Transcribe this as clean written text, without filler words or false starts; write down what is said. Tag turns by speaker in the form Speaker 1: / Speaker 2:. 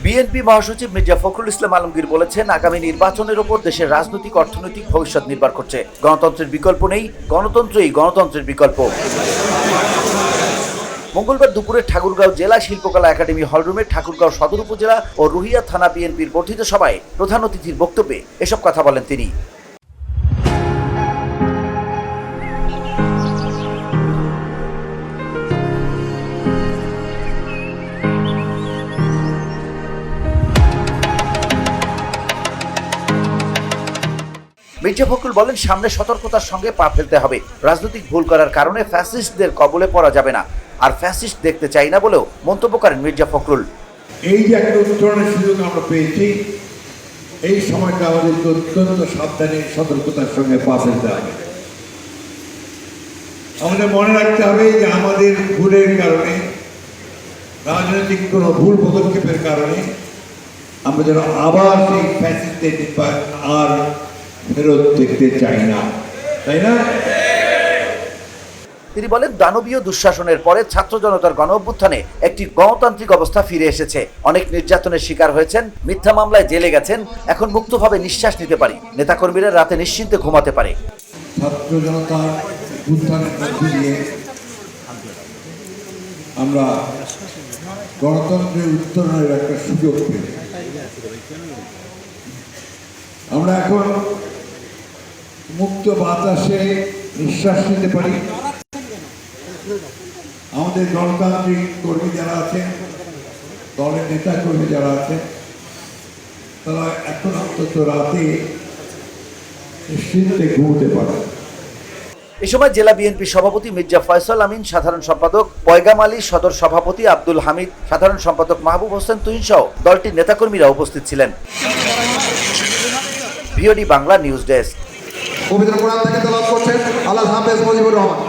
Speaker 1: BNP মহাসচিব মির্জা ফখরুল ইসলাম আলমগীর বলেছেন, আগামী নির্বাচনের ওপর দেশের রাজনৈতিক অর্থনৈতিক ভবিষ্যৎ নির্ভর করছে। গণতন্ত্রের বিকল্প নেই, গণতন্ত্রই গণতন্ত্রের বিকল্প। মঙ্গলবার দুপুরে ঠাকুরগাঁও জেলা শিল্পকলা একাডেমি হলরুমে ঠাকুরগাঁও সদর উপজেলা ও রুহিয়া থানা বিএনপির বর্ধিত সভায় প্রধান অতিথির বক্তব্যে এসব কথা বলেন তিনি। মির্জা ফখরুল বলেন, সামনে সতর্কতার সঙ্গে পা ফেলতে হবে। রাজনৈতিক ভুল করার কারণে ফ্যাসিস্টদের কবলে পড়া যাবে না, আর ফ্যাসিস্ট দেখতে চাই না বলেও মন্তব্য করেন মির্জা ফখরুল।
Speaker 2: এই যে একটা উত্তরণের সুযোগ আমরা পেয়েছি, এই সময়টা আমাদের অত্যন্ত সাবধানে সতর্কতার সঙ্গে পা ফেলতে হবে। আমাদের মনে রাখতে হবে যে আমাদের ভুলের কারণে, রাজনৈতিক কোনো ভুল পদক্ষেপের কারণে আমরা যেন আবার সেই ফ্যাসিস্টদের আর ফেরত দেখতে চাই না, তাই না?
Speaker 1: তিনি বলেন, দানবীয় দুঃশাসনের পরে ছাত্র জনতার গণ অভ্যুত্থানে একটি গণতান্ত্রিক অবস্থা ফিরে এসেছে। অনেক নির্যাতনের শিকার হয়েছেন, মিথ্যা মামলায় জেলে গেছেন, এখন মুক্তভাবে নিঃশ্বাস নিতে পারি। নেতাকর্মীরা রাতে নিশ্চিন্তে ঘুমাতে পারে।
Speaker 2: ছাত্র জনতার উত্থানের মধ্যে দিয়ে আমরা গণতন্ত্রের উত্তরণের একটা সুযোগ পেয়েছি। আমরা এখন মুক্ত বাতাসে নিঃশ্বাস নিতে পারি। আমাদের গণতান্ত্রিক কর্মী যারা আছেন, দলের নেতা কর্মী যারা আছেন, তারা এখন অন্তত রাতে নিশ্চিন্তে ঘুমোতে পারে।
Speaker 1: এ সময় জেলা বিএনপি সভাপতি মির্জা ফয়সাল আমিন, সাধারণ সম্পাদক পয়গাম আলী, সদর সভাপতি আব্দুল হামিদ, সাধারণ সম্পাদক মাহবুব হোসেন তুহিন সহ দলটির নেতাকর্মীরা উপস্থিত ছিলেন। VOD Bangla news desk.
Speaker 3: পবিত্র কোরআন থেকে তেলাওয়াত করছেন আল্লাহ হাফেজ মুজিবুর রহমান।